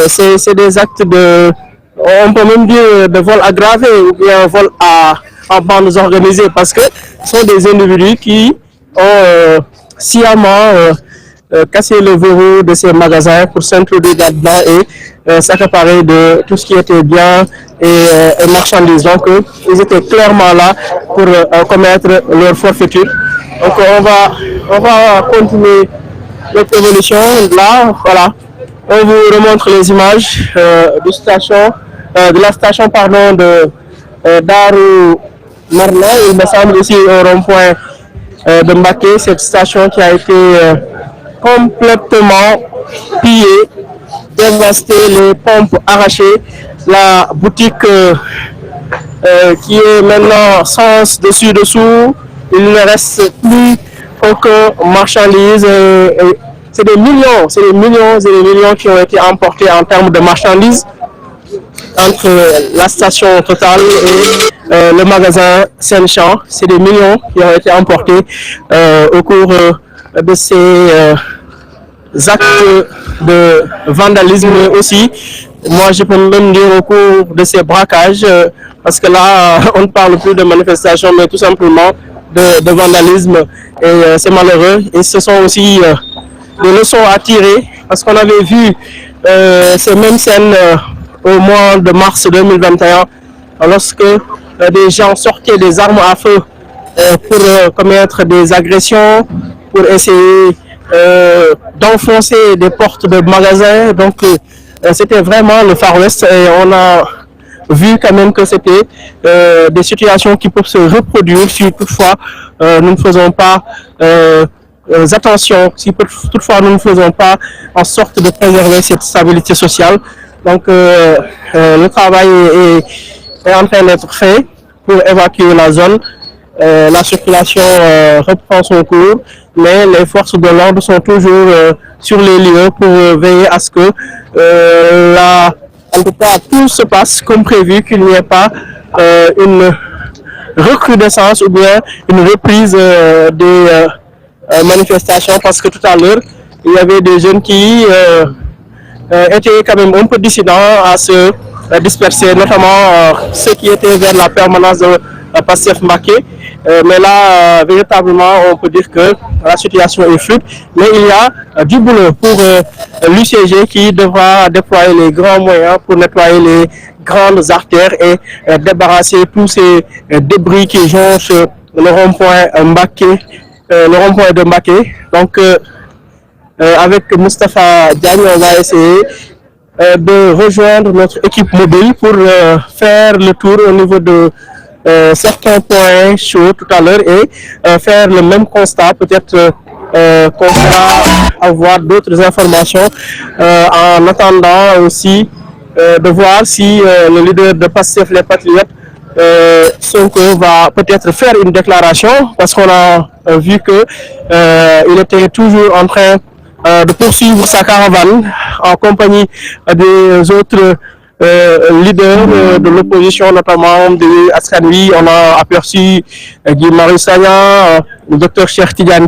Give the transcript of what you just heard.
c'est des actes de, on peut même dire, de vol aggravé ou bien vol en bandes organisées parce que ce sont des individus qui ont sciemment cassé le verrou de ces magasins pour s'introduire là-dedans et s'accaparer de tout ce qui était bien et marchandises. Donc, ils étaient clairement là pour commettre leur forfaiture. Donc, on va continuer notre évolution. Là, voilà, on vous remontre les images de la station pardon, de Darou Marna. Il me semble ici au rond-point de Mbaké, cette station qui a été complètement pillée, dévastée, les pompes arrachées, la boutique qui est maintenant sans dessus-dessous, il ne reste plus aucune marchandise. C'est des millions, c'est des millions et des millions qui ont été emportés en termes de marchandises entre la station Total et le magasin Saint-Champ. C'est des millions qui ont été emportés au cours de ces actes de vandalisme aussi. Moi, je peux même dire au cours de ces braquages, parce que là, on ne parle plus de manifestation, mais tout simplement de vandalisme. Et c'est malheureux. Et ce sont aussi des leçons à tirer, parce qu'on avait vu ces mêmes scènes au mois de mars 2021, lorsque des gens sortaient des armes à feu pour commettre des agressions, pour essayer d'enfoncer des portes de magasins. Donc, c'était vraiment le Far West et on a vu quand même que c'était des situations qui peuvent se reproduire si toutefois nous ne faisons pas attention, si toutefois nous ne faisons pas en sorte de préserver cette stabilité sociale. Donc le travail est en train d'être fait pour évacuer la zone. La circulation reprend son cours, mais les forces de l'ordre sont toujours sur les lieux pour veiller à ce que en tout cas, tout se passe comme prévu, qu'il n'y ait pas une recrudescence ou bien une reprise des manifestations, parce que tout à l'heure, il y avait des jeunes qui étaient quand même un peu dissidents à se disperser, notamment ceux qui étaient vers la permanence de Pastef Mbaké. Mais là, véritablement, on peut dire que la situation est fluide. Mais il y a du boulot pour l'UCG qui devra déployer les grands moyens pour nettoyer les grandes artères et débarrasser tous ces débris qui jonchent le rond-point Mbaké, le rond-point de Mbaké. Donc, avec Moustapha Diagne, on va essayer de rejoindre notre équipe mobile pour faire le tour au niveau de certains points chauds tout à l'heure et faire le même constat. Peut-être qu'on pourra avoir d'autres informations en attendant aussi de voir si le leader de Pastef les Patriotes Sonko va peut-être faire une déclaration, parce qu'on a vu que il était toujours en train de poursuivre sa caravane en compagnie des autres leaders de l'opposition, notamment de Askan Wi. On a aperçu Guy Marius Sagna, le docteur Cheikh Tidiane